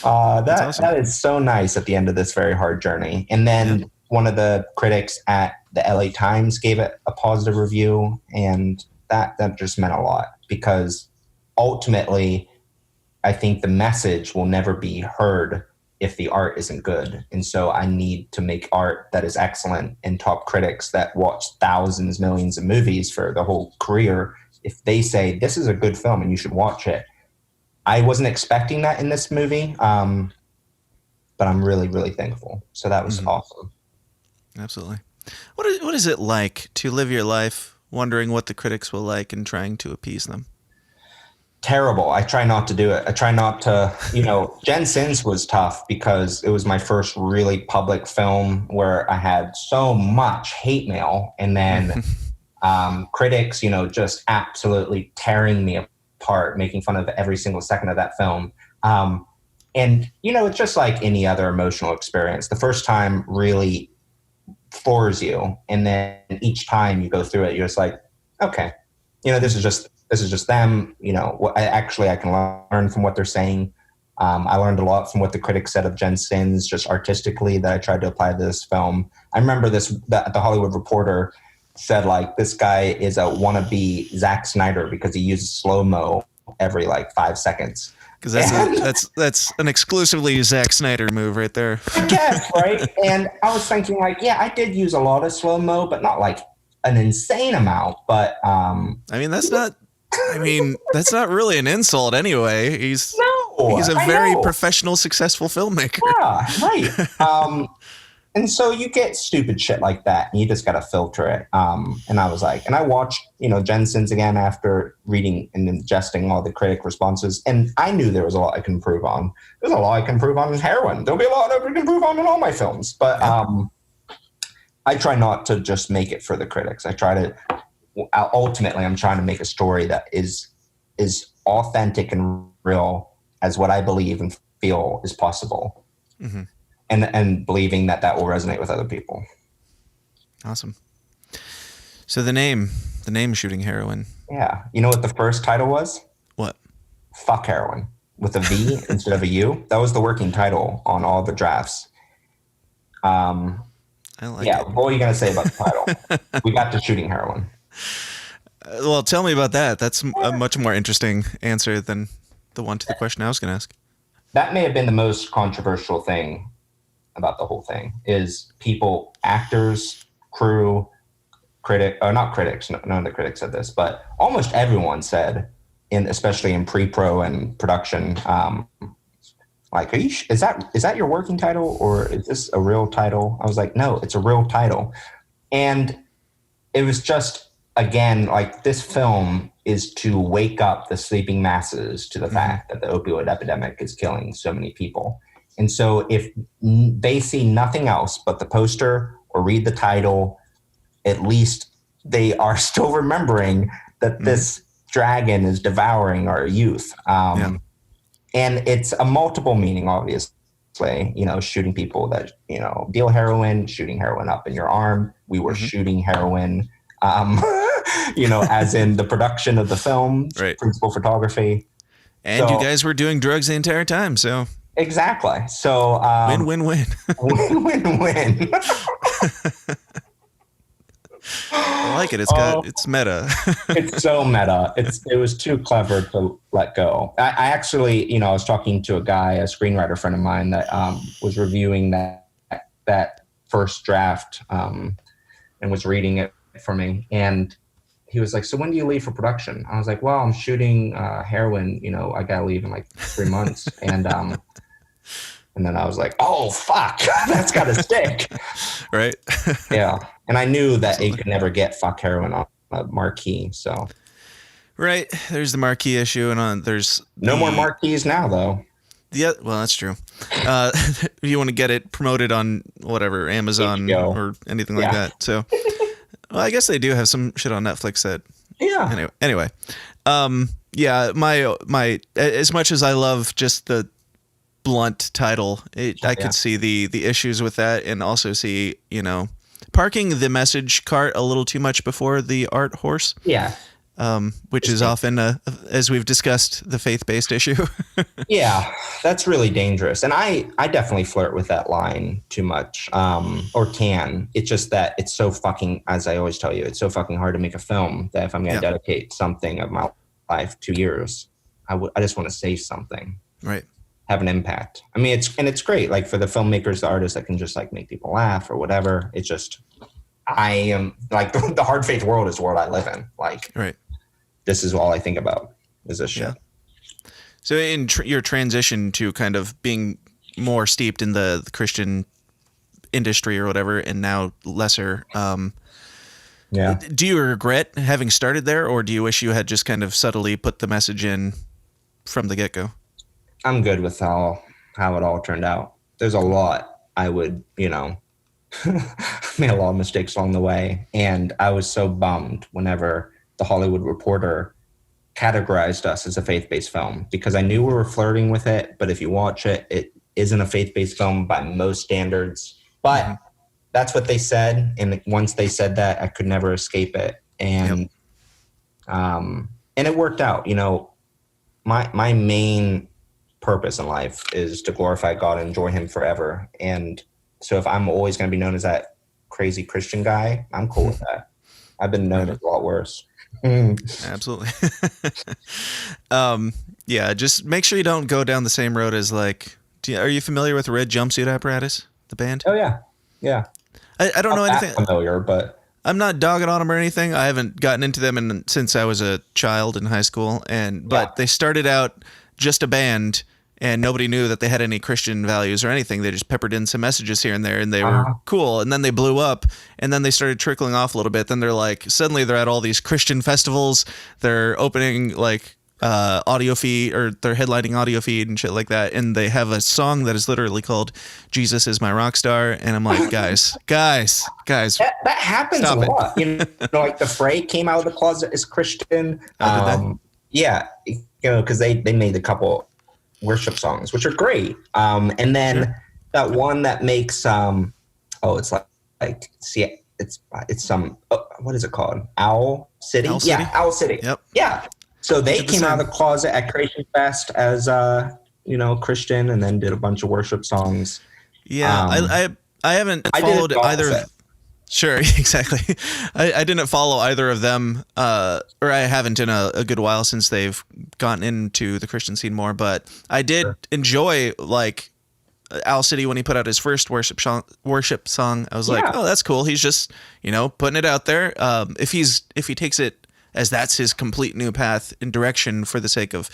that is so nice at the end of this very hard journey. And then one of the critics at the LA Times gave it a positive review. And that just meant a lot, because ultimately, I think the message will never be heard if the art isn't good. And so I need to make art that is excellent, and top critics that watch thousands, millions of movies for the whole career, if they say this is a good film and you should watch it. I wasn't expecting that in this movie, but I'm really, really thankful. So that was awesome. Absolutely. What is it like to live your life wondering what the critics will like and trying to appease them? Terrible. I try not to do it. I try not to, Gen Sins was tough because it was my first really public film where I had so much hate mail, and then critics, just absolutely tearing me apart, making fun of every single second of that film. And, it's just like any other emotional experience. The first time really floors you. And then each time you go through it, you're just like, okay, this is just them. I can learn from what they're saying. I learned a lot from what the critics said of Gen Sins, just artistically, that I tried to apply to this film. I remember that the Hollywood Reporter said, like, this guy is a wannabe Zack Snyder because he uses slow-mo every 5 seconds. Because that's an exclusively Zack Snyder move right there. I guess, right? And I was thinking, I did use a lot of slow-mo, but not an insane amount. But that's not really an insult anyway. He's a very professional, successful filmmaker. Yeah, right. And so you get stupid shit like that, and you just got to filter it. And I was and I watched, Gen Sins again after reading and ingesting all the critic responses, and I knew there was a lot I can improve on. There's a lot I can improve on in Heroin. There'll be a lot I can improve on in all my films. But I try not to just make it for the critics. Ultimately, I'm trying to make a story that is authentic and real as what I believe and feel is possible. Mm-hmm. And believing that will resonate with other people. Awesome. So the name, The name Shooting Heroin. Yeah. You know what the first title was? What? Fuck Heroin with a V instead of a U. That was the working title on all the drafts. I like it. What were you going to say about the title? We got to Shooting Heroin. Well, tell me about that. That's a much more interesting answer than the one to the question I was going to ask. That may have been the most controversial thing about the whole thing is people, actors, crew, not critics, none of the critics said this, but almost everyone said, especially in pre-pro and production, like, is that your working title or is this a real title? I was like, no, it's a real title. And it was just, again, like this film is to wake up the sleeping masses to the fact that the opioid epidemic is killing so many people. And so if they see nothing else but the poster or read the title, at least they are still remembering that this dragon is devouring our youth. And it's a multiple meaning, obviously, shooting people that, deal heroin, shooting heroin up in your arm. We were shooting heroin, as in the production of the film, principal photography. And you guys were doing drugs the entire time, so. Exactly. So win-win-win. Win-win-win. I like it. It's meta. It's so meta. It was too clever to let go. I actually, I was talking to a screenwriter friend of mine that was reviewing that first draft and was reading it for me. And he was like, so when do you leave for production? I was like, well, I'm shooting heroin. I got to leave in like 3 months. And then I was like, oh, fuck, that's got to stick. Right. Yeah. And I knew that it could never get fuck heroin on a marquee. So. Right. There's the marquee issue. And there's no more marquees now, though. Yeah. Well, that's true. If you want to get it promoted on whatever, Amazon HBO. Or anything like that. So, well, I guess they do have some shit on Netflix that. Yeah. Anyway. Yeah. My as much as I love just the blunt title, I could see the issues with that, and also see parking the message cart a little too much before the art horse, which is often as we've discussed, the faith-based issue. Yeah, that's really dangerous, and I definitely flirt with that line too much, or can. It's just that it's so fucking, as I always tell you, it's so fucking hard to make a film that if I'm going to dedicate something of my life 2 years, I just want to say something, right? Have an impact. I mean, it's great, like for the filmmakers, the artists that can just like make people laugh or whatever. It's just, I am like the hard faith world is the world I live in. Like, this is all I think about is this shit. So in your transition to kind of being more steeped in the Christian industry or whatever, and now lesser, do you regret having started there, or do you wish you had just kind of subtly put the message in from the get-go? I'm good with how it all turned out. There's a lot I would, made a lot of mistakes along the way. And I was so bummed whenever the Hollywood Reporter categorized us as a faith-based film, because I knew we were flirting with it. But if you watch it, it isn't a faith-based film by most standards. But that's what they said. And once they said that, I could never escape it. And and it worked out. My main purpose in life is to glorify God and enjoy him forever. And so if I'm always going to be known as that crazy Christian guy, I'm cool with that. I've been known as a lot worse. Absolutely. Just make sure you don't go down the same road as are you familiar with Red Jumpsuit Apparatus, the band? Oh yeah. Yeah. I don't know anything familiar, but I'm not dogging on them or anything. I haven't gotten into them since I was a child in high school, but they started out just a band, and nobody knew that they had any Christian values or anything. They just peppered in some messages here and there, and they were cool. And then they blew up, and then they started trickling off a little bit. Then suddenly they're at all these Christian festivals. They're opening audio feed, or they're headlining audio feed and shit like that. And they have a song that is literally called "Jesus Is My Rock Star." And I'm like, guys, that happens a lot. Like the Fray came out of the closet as Christian. Yeah, because they made a couple worship songs, which are great. And then that one that makes it's some what is it called? Owl City? Owl City? Yeah, Owl City. Yep. Yeah. So they Did the came out of same. the closet at Creation Fest as Christian, and then did a bunch of worship songs. Yeah, I haven't followed the either. opposite. Sure, exactly. I didn't follow either of them, or I haven't in a good while since they've gotten into the Christian scene more. But I did enjoy like Owl City when he put out his first worship song. I was like, oh, that's cool. He's just putting it out there. If he takes it as that's his complete new path and direction for the sake of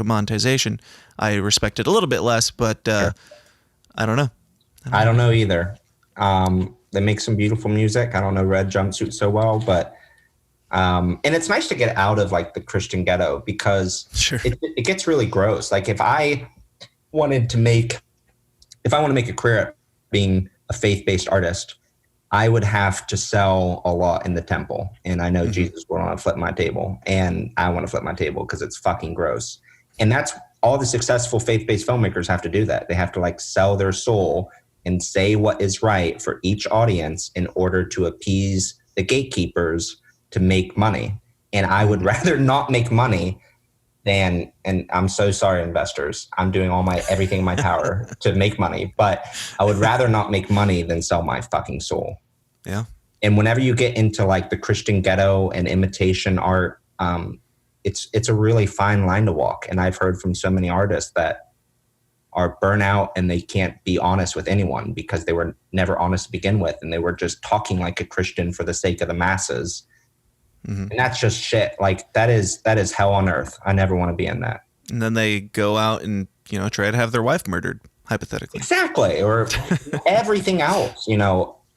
monetization, I respect it a little bit less. But I don't know. I don't know either. They make some beautiful music. I don't know Red Jumpsuit so well, but and it's nice to get out of like the Christian ghetto because it gets really gross. Like if I want to make a career at being a faith-based artist, I would have to sell a lot in the temple. And I know Jesus will want to flip my table, and I want to flip my table because it's fucking gross. And that's all the successful faith-based filmmakers have to do that. They have to like sell their soul and say what is right for each audience in order to appease the gatekeepers to make money. And I would rather not make money than, and I'm so sorry, investors, I'm doing everything in my power to make money, but I would rather not make money than sell my fucking soul. Yeah. And whenever you get into like the Christian ghetto and imitation art, it's a really fine line to walk. And I've heard from so many artists that are burnout and they can't be honest with anyone because they were never honest to begin with. And they were just talking like a Christian for the sake of the masses. And that's just shit. Like that is hell on earth. I never want to be in that. And then they go out and, try to have their wife murdered, hypothetically. Exactly. Or everything else,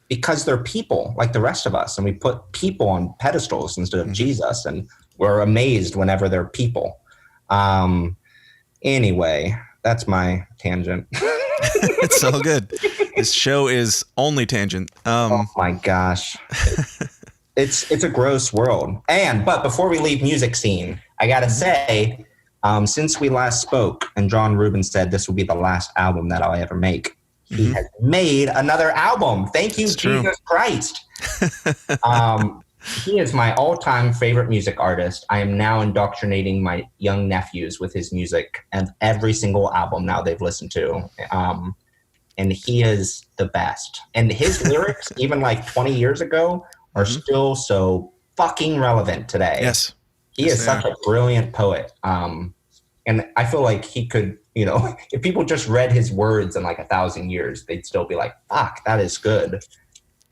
because they're people like the rest of us. And we put people on pedestals instead of Jesus. And we're amazed whenever they're people. Anyway, that's my tangent. It's all good. This show is only tangent. Oh my gosh. It's a gross world. But before we leave music scene, I got to say, since we last spoke and John Rubin said this will be the last album that I'll ever make, he has made another album. Thank you, Jesus Christ. He is my all-time favorite music artist. I am now indoctrinating my young nephews with his music and every single album now they've listened to. And he is the best. And his lyrics, even like 20 years ago, are still so fucking relevant today. Yes. He is such a brilliant poet. And I feel like he could, if people just read his words in like 1,000 years, they'd still be like, fuck, that is good.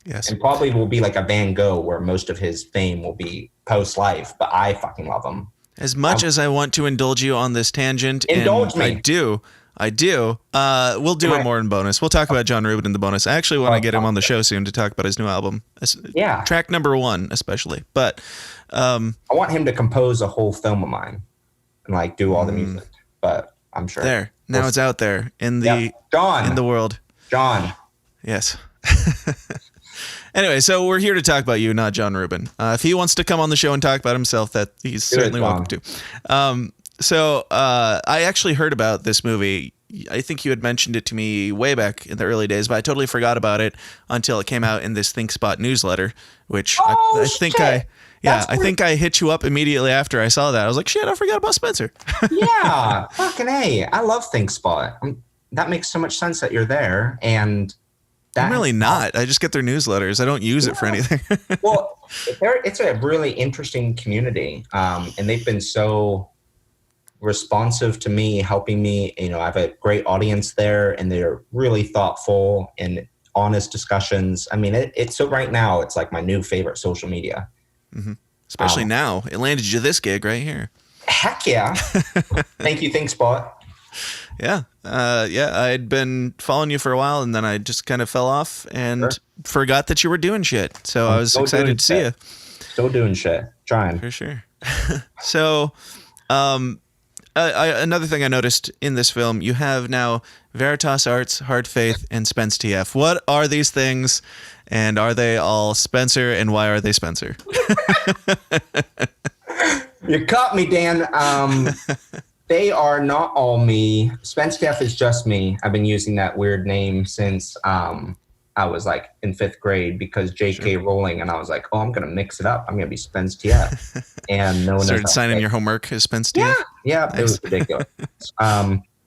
Yes. And probably will be like a Van Gogh where most of his fame will be post-life, but I fucking love him. As much as I want to indulge you on this tangent, indulge me. I do. We'll do it more in bonus. We'll talk about John Rubin in the bonus. I actually want to get him on the show soon to talk about his new album. Yeah. Track number 1, especially. But I want him to compose a whole film of mine and like do all the music. But I'm sure. There. Now it's out there in the in the world. John. Yes. Anyway, so we're here to talk about you, not John Rubin. If he wants to come on the show and talk about himself, that he's certainly welcome to. So I actually heard about this movie. I think you had mentioned it to me way back in the early days, but I totally forgot about it until it came out in this ThinkSpot newsletter, which I think I think I hit you up immediately after I saw that. I was like, shit, I forgot about Spencer. Yeah, fucking A. I love ThinkSpot. That makes so much sense that you're there. And I'm really not. I just get their newsletters. I don't use it for anything. Well, it's a really interesting community. And they've been so responsive to me, helping me. I have a great audience there, and they're really thoughtful and honest discussions. I mean, so right now, it's like my new favorite social media. Especially now. It landed you this gig right here. Heck yeah. Thank you, ThinkSpot. Yeah. I'd been following you for a while, and then I just kind of fell off and forgot that you were doing shit. So I was excited to see you. Still doing shit. Trying. For sure. So another thing I noticed in this film, you have now Veritas Arts, Hard Faith, and Spence TF. What are these things, and are they all Spencer, and why are they Spencer? You caught me, Dan. They are not all me. Spence TF is just me. I've been using that weird name since I was like in 5th grade because J.K. Rowling, and I was like, oh, I'm going to mix it up. I'm going to be Spence TF. And no one started signing your homework as Spence TF? Yeah, Nice. It was ridiculous.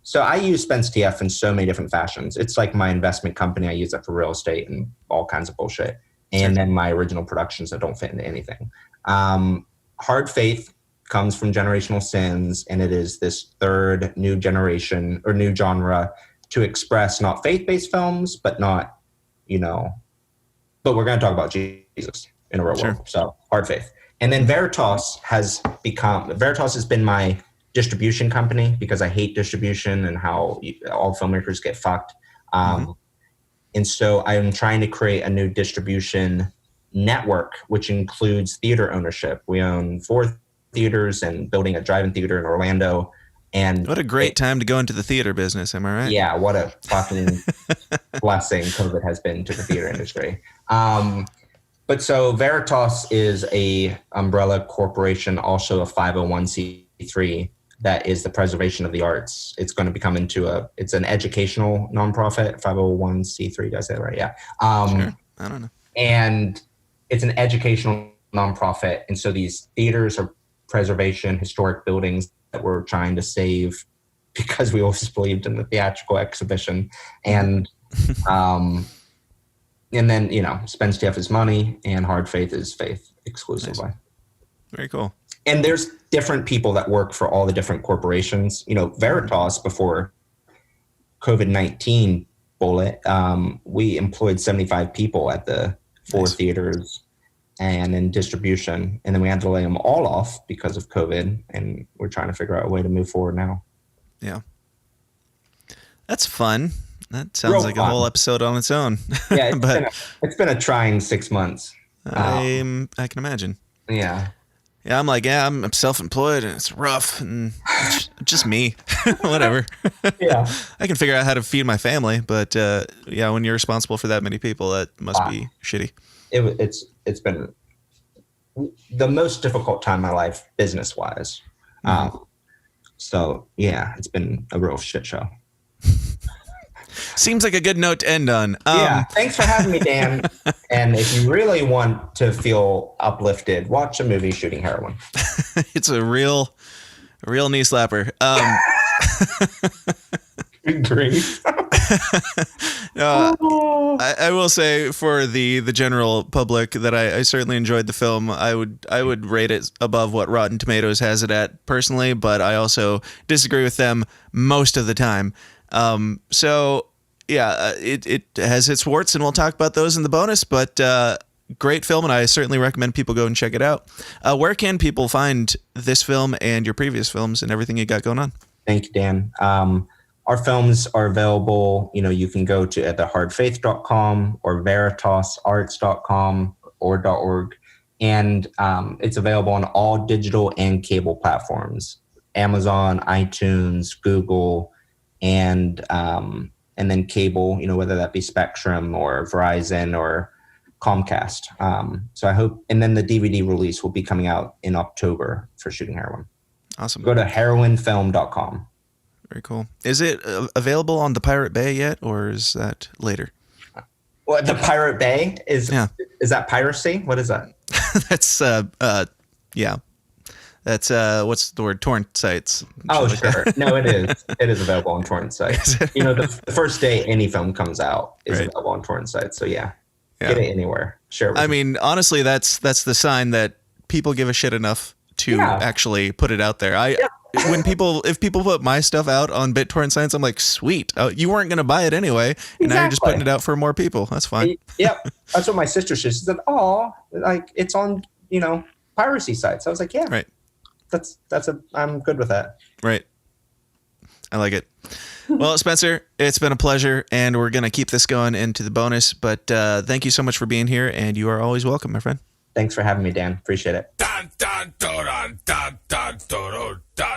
So I use Spence TF in so many different fashions. It's like my investment company. I use it for real estate and all kinds of bullshit. And then my original productions that don't fit into anything. Hard Faith comes from Generational Sins, and it is this third new generation or new genre to express not faith-based films, but not, but we're going to talk about Jesus in a real world. So Hard Faith. And then Veritas has been my distribution company because I hate distribution and how all filmmakers get fucked. And so I'm trying to create a new distribution network, which includes theater ownership. We own 4 theaters and building a drive-in theater in Orlando. And what a great time to go into the theater business. Am I right? Yeah. What a fucking blessing COVID has been to the theater industry. But so Veritas is a umbrella corporation, also a 501c3 that is the preservation of the arts. It's going to become it's an educational nonprofit, 501c3. Did I say that right? Yeah. Sure. I don't know. And it's an educational nonprofit. And so these theaters are preservation, historic buildings that we're trying to save because we always believed in the theatrical exhibition. And, and then, Spence TF is money and Hard Faith is faith exclusively. Nice. Very cool. And there's different people that work for all the different corporations. Veritas, before COVID-19 bullet, we employed 75 people at the 4 theaters and in distribution. And then we had to lay them all off because of COVID. And we're trying to figure out a way to move forward now. Yeah. That's fun. That sounds like a whole episode on its own. Yeah, it's been a trying 6 months. I can imagine. Yeah. Yeah, I'm self-employed and it's rough and it's just me. Whatever. Yeah. I can figure out how to feed my family, but when you're responsible for that many people, that must be shitty. It's been the most difficult time in my life business-wise. So yeah, it's been a real shit show. Seems like a good note to end on. Thanks for having me, Dan. And if you really want to feel uplifted, watch a movie Shooting Heroin. It's a real knee slapper. Grief. I will say for the general public that I certainly enjoyed the film. I would rate it above what Rotten Tomatoes has it at personally, but I also disagree with them most of the time. So yeah, it has its warts, and we'll talk about those in the bonus, but great film, and I certainly recommend people go and check it out. Where can people find this film and your previous films and everything you got going on? Thank you, Dan. Our films are available. You can go to either hardfaith.com or veritasarts.com or .org. And it's available on all digital and cable platforms, Amazon, iTunes, Google, and then cable, whether that be Spectrum or Verizon or Comcast. So I hope, and then the DVD release will be coming out in October for Shooting Heroin. Awesome. Go to heroinfilm.com. Very cool. Is it available on the Pirate Bay yet, or is that later? What, the Pirate Bay is that piracy? What is that? That's That's what's the word? Torrent sites. Oh, sure. No, it is. It is available on torrent sites. The first day any film comes out is available on torrent sites. So yeah, get it anywhere. Share. I mean, honestly, that's the sign that people give a shit enough to actually put it out there. If people put my stuff out on BitTorrent sites, I'm like, sweet. You weren't going to buy it anyway, and now you're just putting it out for more people. That's fine. Yep. That's what my sister said. She said, "Oh, like it's on piracy sites." I was like, "Yeah, right." I'm good with that. Right. I like it. Well, Spencer, it's been a pleasure, and we're going to keep this going into the bonus, but thank you so much for being here, and you are always welcome, my friend. Thanks for having me, Dan. Appreciate it.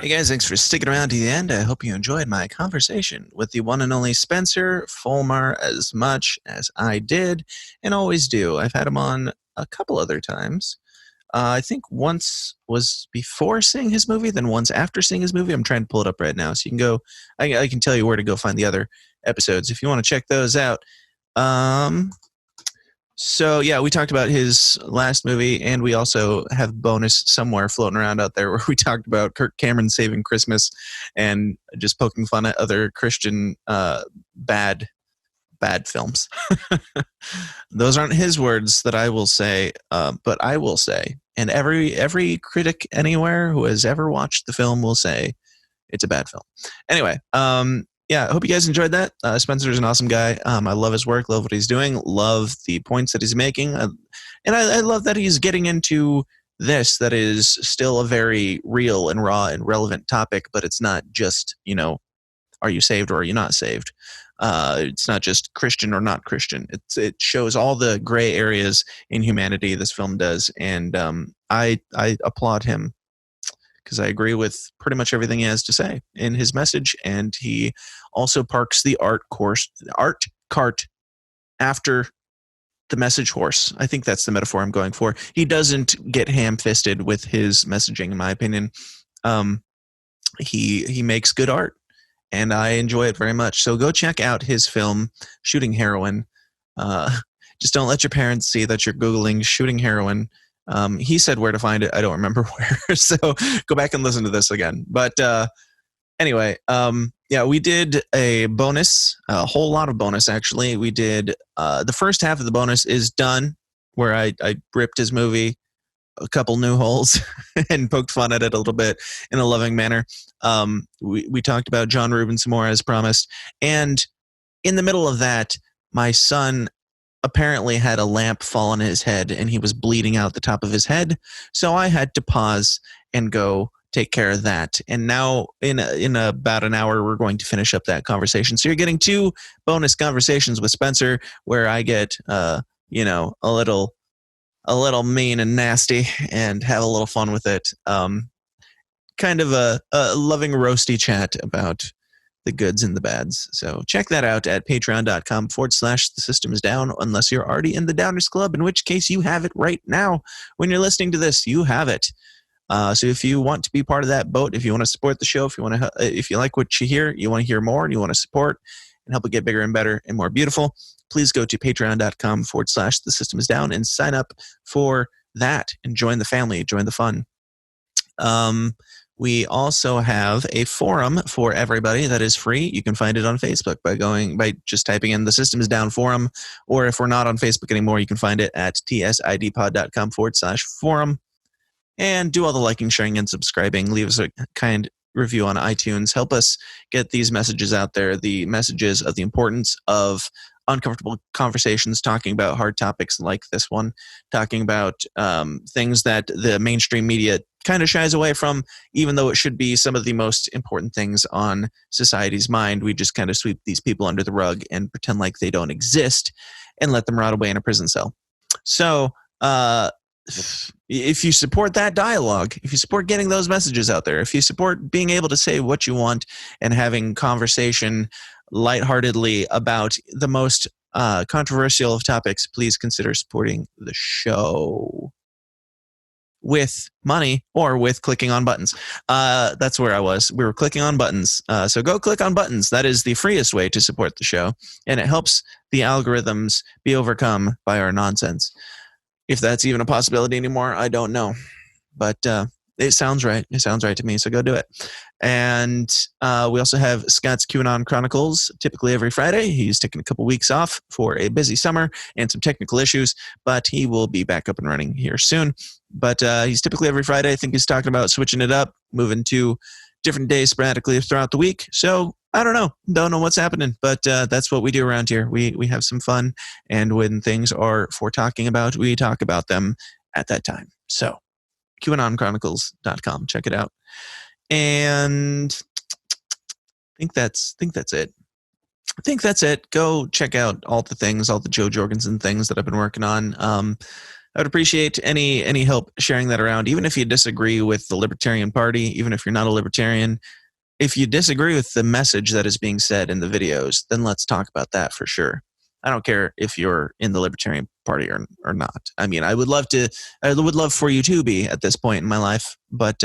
Hey guys, thanks for sticking around to the end. I hope you enjoyed my conversation with the one and only Spencer Folmar as much as I did and always do. I've had him on a couple other times. I think once was before seeing his movie, then once after seeing his movie. I'm trying to pull it up right now, so you can go. I can tell you where to go find the other episodes if you want to check those out. So yeah, we talked about his last movie, and we also have bonus somewhere floating around out there where we talked about Kirk Cameron Saving Christmas and just poking fun at other Christian bad films. Those aren't his words that I will say, but I will say, and every critic anywhere who has ever watched the film will say it's a bad film. Anyway, yeah, I hope you guys enjoyed that. Spencer's an awesome guy. I love his work, love what he's doing, love the points that he's making. And I love that he's getting into this that is still a very real and raw and relevant topic, but it's not just, are you saved or are you not saved? It's not just Christian or not Christian. It shows all the gray areas in humanity this film does, and I applaud him because I agree with pretty much everything he has to say in his message, and he also parks the art cart after the message horse. I think that's the metaphor I'm going for. He doesn't get ham-fisted with his messaging, in my opinion. He makes good art, and I enjoy it very much. So go check out his film, Shooting Heroin. Just don't let your parents see that you're Googling Shooting Heroin. He said where to find it. I don't remember where. So go back and listen to this again. But anyway, yeah, we did a bonus, a whole lot of bonus, actually. We did the first half of the bonus is done, where I ripped his movie a couple new holes and poked fun at it a little bit in a loving manner. We talked about John Rubin some more as promised. And in the middle of that, my son apparently had a lamp fall on his head and he was bleeding out the top of his head. So I had to pause and go take care of that. And now in about an hour, we're going to finish up that conversation. So you're getting 2 bonus conversations with Spencer where I get, a little mean and nasty and have a little fun with it. Kind of a loving roasty chat about the goods and the bads. So check that out at patreon.com/the system is down, unless you're already in the Downers Club, in which case you have it right now. When you're listening to this, you have it. So if you want to be part of that boat, if you want to support the show, if you like what you hear, you want to hear more, and you want to support and help it get bigger and better and more beautiful, please go to patreon.com/the system is down and sign up for that and join the family, join the fun. We also have a forum for everybody that is free. You can find it on Facebook by just typing in the System is Down forum, or if we're not on Facebook anymore, you can find it at tsidpod.com/forum. And do all the liking, sharing, and subscribing. Leave us a kind review on iTunes. Help us get these messages out there, the messages of the importance of uncomfortable conversations, talking about hard topics like this one, talking about things that the mainstream media kind of shies away from, even though it should be some of the most important things on society's mind. We just kind of sweep these people under the rug and pretend like they don't exist and let them rot away in a prison cell. So if you support that dialogue, if you support getting those messages out there, if you support being able to say what you want and having conversation lightheartedly about the most controversial of topics, please consider supporting the show with money or with clicking on buttons. That's where I was. We were clicking on buttons. So go click on buttons. That is the freest way to support the show, and it helps the algorithms be overcome by our nonsense. If that's even a possibility anymore, I don't know. But it sounds right. It sounds right to me, so go do it. And we also have Scott's QAnon Chronicles, typically every Friday. He's taking a couple weeks off for a busy summer and some technical issues, but he will be back up and running here soon. But he's typically every Friday. I think he's talking about switching it up, moving to different days sporadically throughout the week. So I don't know what's happening, but that's what we do around here. We have some fun, and when things are for talking about, we talk about them at that time. So QAnonChronicles.com, check it out. And I think that's it. I think that's it. Go check out all the Joe Jorgensen things that I've been working on. I would appreciate any help sharing that around, even if you disagree with the Libertarian Party, even if you're not a Libertarian. If you disagree with the message that is being said in the videos, then let's talk about that for sure. I don't care if you're in the Libertarian Party or not. I mean, I would love for you to be at this point in my life, but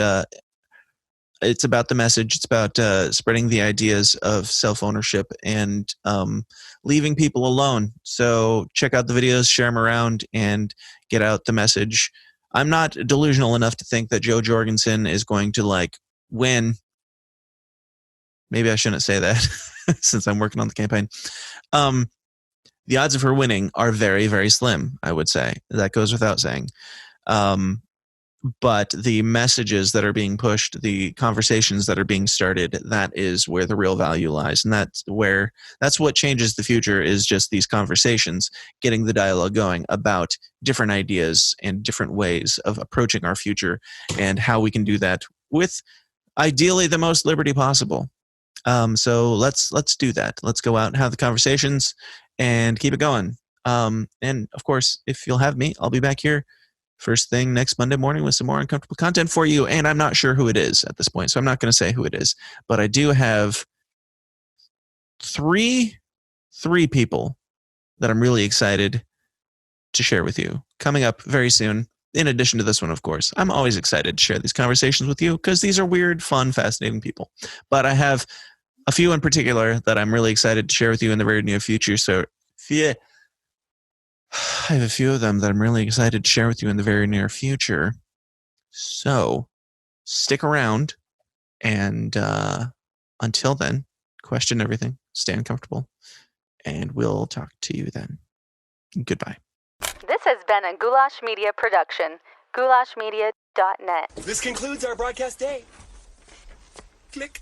it's about the message. It's about spreading the ideas of self-ownership and leaving people alone. So check out the videos, share them around, and get out the message. I'm not delusional enough to think that Joe Jorgensen is going to like win. Maybe I shouldn't say that since I'm working on the campaign. The odds of her winning are very, very slim, I would say. That goes without saying. But the messages that are being pushed, the conversations that are being started, that is where the real value lies. And that's what changes the future, is just these conversations, getting the dialogue going about different ideas and different ways of approaching our future and how we can do that with ideally the most liberty possible. So let's do that. Let's go out and have the conversations and keep it going. And of course, if you'll have me, I'll be back here first thing next Monday morning with some more uncomfortable content for you. And I'm not sure who it is at this point, so I'm not going to say who it is. But I do have three people that I'm really excited to share with you coming up very soon. In addition to this one, of course, I'm always excited to share these conversations with you because these are weird, fun, fascinating people. But I have a few in particular that I'm really excited to share with you in the very near future. So, yeah. I have a few of them that I'm really excited to share with you in the very near future. So stick around, and until then, question everything, stay uncomfortable, and we'll talk to you then. Goodbye. This has been a Goulash Media production. goulashmedia.net. This concludes our broadcast day. Click.